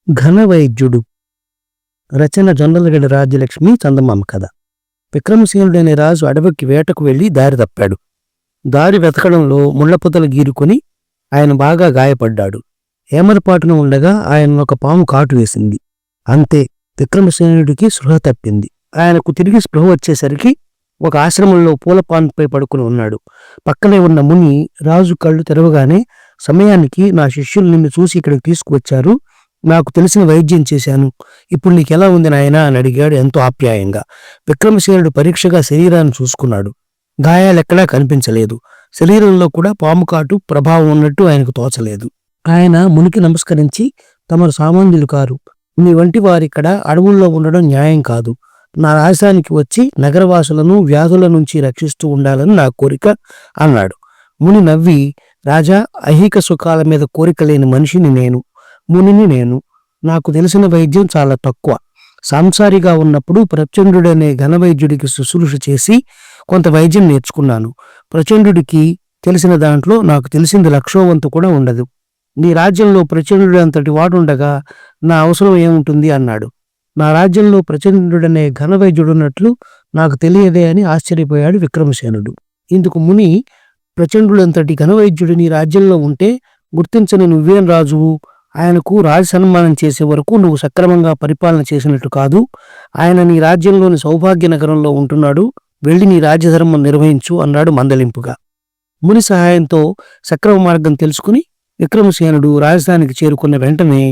ఘనవైద్యుడు. రచన జొన్నలగడ్డ రాజ్యలక్ష్మి చందమామ కథ. విక్రమసేనుడనే రాజు అడవికి వేటకు వెళ్లి దారి తప్పాడు. దారి వెతకడంలో ముళ్లపొదలు గీరుకొని ఆయన బాగా గాయపడ్డాడు. ఏమరపాటున ఉండగా ఆయన ఒక పాము కాటు వేసింది. అంతే, విక్రమసేనుడికి స్పృహ తప్పింది. ఆయనకు తిరిగి స్పృహ వచ్చేసరికి ఒక ఆశ్రమంలో పూలపాన్పై పడుకుని ఉన్నాడు. పక్కనే ఉన్న ముని రాజు కళ్ళు తెరవగానే, సమయానికి నా శిష్యులు నిన్ను చూసి ఇక్కడికి తీసుకువచ్చారు, నాకు తెలిసిన వైద్యం చేశాను, ఇప్పుడు నీకెలా ఉంది నాయనా అని అడిగాడు ఎంతో ఆప్యాయంగా. విక్రమసేనుడు పరీక్షగా శరీరాన్ని చూసుకున్నాడు. గాయాలెక్కడా కనిపించలేదు. శరీరంలో కూడా పాము కాటు ప్రభావం ఉన్నట్టు ఆయనకు తోచలేదు. ఆయన మునికి నమస్కరించి, తమరు సామాన్యులు కారు, మీ వంటి వారిక్కడ అడవుల్లో ఉండడం న్యాయం కాదు. నా రాజధానికి వచ్చి నగరవాసులను వ్యాధుల నుంచి రక్షిస్తూ ఉండాలని నా కోరిక అన్నాడు. ముని నవ్వి, రాజా, ఐహిక సుఖాల మీద కోరిక లేని మనిషిని నేను, మునిని నేను. నాకు తెలిసిన వైద్యం చాలా తక్కువ. సంసారిగా ఉన్నప్పుడు ప్రచండుడనే ఘనవైద్యుడికి శుశ్రూష చేసి కొంత వైద్యం నేర్చుకున్నాను. ప్రచండుడికి తెలిసిన దాంట్లో నాకు తెలిసింది లక్షోవంతు కూడా ఉండదు. నీ రాజ్యంలో ప్రచండుడు అంతటి వాడుండగా నా అవసరం ఏముంటుంది అన్నాడు. నా రాజ్యంలో ప్రచండుడనే ఘనవైద్యుడున్నట్లు నాకు తెలియదే అని ఆశ్చర్యపోయాడు విక్రమసేనుడు. ఇందుకు ముని, ప్రచండుడంతటి ఘనవైద్యుడు నీ రాజ్యంలో ఉంటే గుర్తించని నువ్వేం రాజువు? ఆయనకు రాజ సన్మానం చేసే వరకు నువ్వు సక్రమంగా పరిపాలన చేసినట్టు కాదు. ఆయన నీ రాజ్యంలోని సౌభాగ్య నగరంలో ఉంటున్నాడు, వెళ్ళి నీ రాజ్యధర్మం నిర్వహించు అన్నాడు మందలింపుగా. ముని సహాయంతో సక్రమ మార్గం తెలుసుకుని విక్రమసేనుడు రాజధానికి చేరుకున్న వెంటనే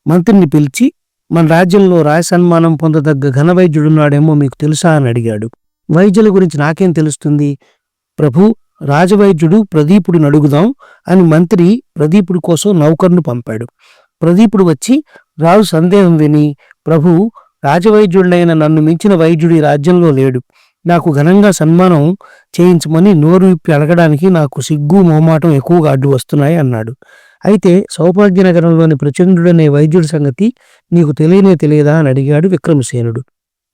మంత్రిని పిలిచి, మన రాజ్యంలో రాజ సన్మానం పొందదగ్గ ఘనవైద్యుడున్నాడేమో మీకు తెలుసా అని అడిగాడు. వైద్యుల గురించి నాకేం తెలుస్తుంది ప్రభు, రాజవైద్యుడు ప్రదీపుడిని అడుగుదాం అని మంత్రి ప్రదీపుడి కోసం నౌకర్ను పంపాడు. ప్రదీపుడు వచ్చి రాజు సందేహం విని, ప్రభు, రాజవైద్యుడైన నన్ను మించిన వైద్యుడి రాజ్యంలో లేడు, నాకు ఘనంగా సన్మానం చేయించమని నోరు విప్పి అడగడానికి నాకు సిగ్గు మొహమాటం ఎక్కువగా అడ్డు వస్తున్నాయి అన్నాడు. అయితే సౌభాగ్యనగరంలోని ప్రచండుడనే వైద్యుడి సంగతి నీకు తెలియదా అని అడిగాడు విక్రమసేనుడు.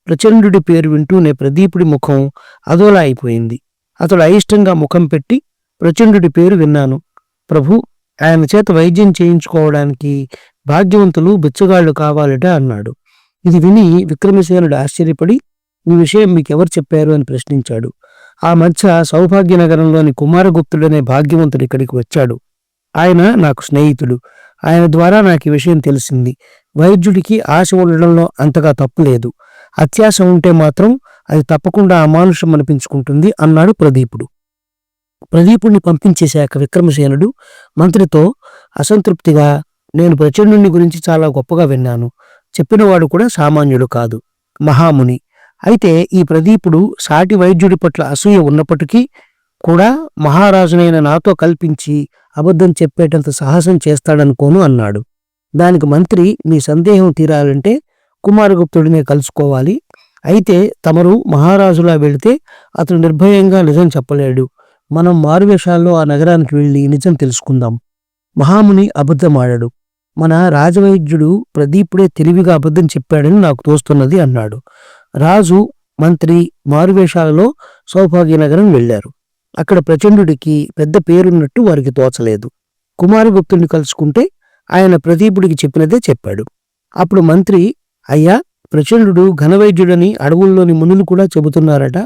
ప్రచండుడి పేరు వింటూనే ప్రదీపుడి ముఖం అదోలా అయిపోయింది. అతడు అయిష్టంగా ముఖం పెట్టి, ప్రచండుడి పేరు విన్నాను ప్రభు, ఆయన చేత వైద్యం చేయించుకోవడానికి భాగ్యవంతులు బిచ్చగాళ్లు కావాలట అన్నాడు. ఇది విని విక్రమసేనుడు ఆశ్చర్యపడి, ఈ విషయం మీకెవరు చెప్పారు అని ప్రశ్నించాడు. ఆ మధ్య సౌభాగ్యనగరంలోని కుమారగుప్తుడనే భాగ్యవంతుడు ఇక్కడికి వచ్చాడు. ఆయన నాకు స్నేహితుడు. ఆయన ద్వారా నాకు ఈ విషయం తెలిసింది. వైద్యుడికి ఆశ ఉండడంలో అంతగా తప్పు లేదు. అత్యాశ ఉంటే మాత్రం అది తప్పకుండా అమానుషం అనిపించుకుంటుంది అన్నాడు ప్రదీపుడు. ప్రదీపుడిని పంపించేశాక విక్రమసేనుడు మంత్రితో అసంతృప్తిగా, నేను ప్రచండుని గురించి చాలా గొప్పగా విన్నాను. చెప్పినవాడు కూడా సామాన్యుడు కాదు, మహాముని. అయితే ఈ ప్రదీపుడు సాటి వైద్యుడి పట్ల అసూయ ఉన్నప్పటికీ కూడా మహారాజునైన నాతో కల్పించి అబద్ధం చెప్పేటంత సాహసం చేస్తాడనుకోను అన్నాడు. దానికి మంత్రి, మీ సందేహం తీరాలంటే కుమారగుప్తుడినే కలుసుకోవాలి. అయితే తమరు మహారాజులా వెళితే అతను నిర్భయంగా నిజం చెప్పలేడు. మనం మారువేషాల్లో ఆ నగరానికి వెళ్ళి నిజం తెలుసుకుందాం. మహాముని అబద్ధమాడాడు. మన రాజవైద్యుడు ప్రదీపుడే తెలివిగా అబద్ధం చెప్పాడని నాకు తోస్తున్నది అన్నాడు. రాజు, మంత్రి మారువేషాలలో సౌభాగ్యనగరం వెళ్లారు. అక్కడ ప్రచండుడికి పెద్ద పేరున్నట్టు వారికి తోచలేదు. కుమారగుప్తుడిని కలుసుకుంటే ఆయన ప్రదీపుడికి చెప్పినదే చెప్పాడు. అప్పుడు మంత్రి, అయ్యా, ప్రచండుడు ఘనవైద్యుడని అడవుల్లోని మునులు కూడా చెబుతున్నారట.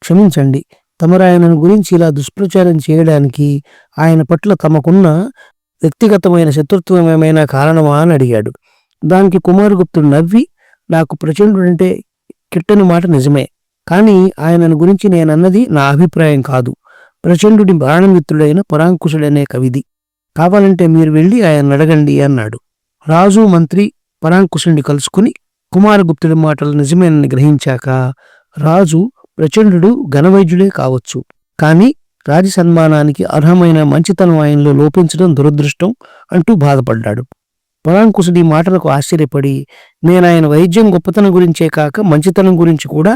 క్షమించండి, తమరు ఆయనను గురించి ఇలా దుష్ప్రచారం చేయడానికి ఆయన పట్ల తమకున్న వ్యక్తిగతమైన శత్రుత్వం ఏమైనా కారణమా అని అడిగాడు. దానికి కుమారగుప్తుడు నవ్వి, నాకు ప్రచండుడంటే కిట్టని మాట నిజమే, కానీ ఆయనను గురించి నేనన్నది నా అభిప్రాయం కాదు. ప్రచండుడి బాణమిత్రుడైన పరాంకుశుడనే కవిది. కావాలంటే మీరు వెళ్ళి ఆయన అడగండి అన్నాడు. రాజు, మంత్రి పరాంకుశుడిని కలుసుకుని కుమారగుప్తుడి మాటలు నిజమేనని గ్రహించాక, రాజు, ప్రచండుడు ఘనవైద్యుడే కావచ్చు, కానీ రాజ సన్మానానికి అర్హమైన మంచితనం ఆయనలో లోపించడం దురదృష్టం అంటూ బాధపడ్డాడు. పరాంకుశుడి మాటలకు ఆశ్చర్యపడి, నేనాయన వైద్యం గొప్పతనం గురించే కాక మంచితనం గురించి కూడా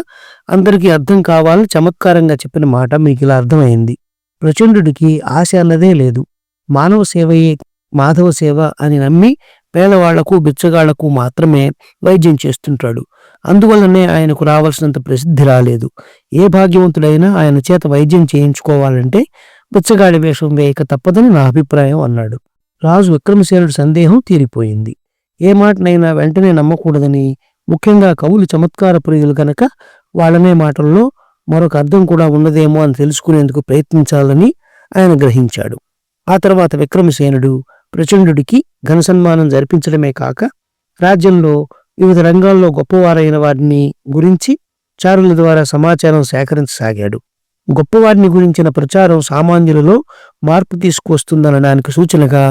అందరికీ అర్థం కావాలని చమత్కారంగా చెప్పిన మాట మీకు ఇలా అర్థమైంది. ప్రచండుడికి ఆశ అన్నదే లేదు. మానవ సేవయే మాధవ సేవ అని నమ్మి పేదవాళ్లకు బిచ్చగాళ్లకు మాత్రమే వైద్యం చేస్తుంటాడు. అందువల్లనే ఆయనకు రావాల్సినంత ప్రసిద్ధి రాలేదు. ఏ భాగ్యవంతుడైనా ఆయన చేత వైద్యం చేయించుకోవాలంటే బిచ్చగాడి వేషం వేయక తప్పదని నా అభిప్రాయం అన్నాడు. రాజు విక్రమసేనుడి సందేహం తీరిపోయింది. ఏ మాటనైనా వెంటనే నమ్మకూడదని, ముఖ్యంగా కవులు చమత్కార ప్రియులు కనుక వాళ్ళనే మాటల్లో మరొక అర్థం కూడా ఉన్నదేమో అని తెలుసుకునేందుకు ప్రయత్నించాలని ఆయన గ్రహించాడు. ఆ తర్వాత విక్రమసేనుడు ప్రచండుడికి ఘన సన్మానం జరిపించడమే కాక రాజ్యంలో వివిధ రంగాల్లో గొప్పవారైన వారిని గురించి చారుల ద్వారా సమాచారం సేకరించసాగాడు. గొప్పవారిని గురించిన ప్రచారం సామాన్యులలో మార్పు తీసుకువస్తుందనడానికి సూచనగా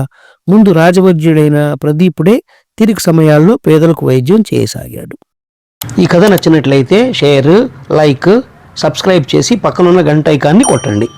ముందు రాజవైద్యుడైన ప్రదీపుడే తిరిగి సమయాల్లో పేదలకు వైద్యం చేయసాగాడు. ఈ కథ నచ్చినట్లయితే షేర్, లైక్, సబ్స్క్రైబ్ చేసి పక్కనున్న గంట ఐకాన్ని కొట్టండి.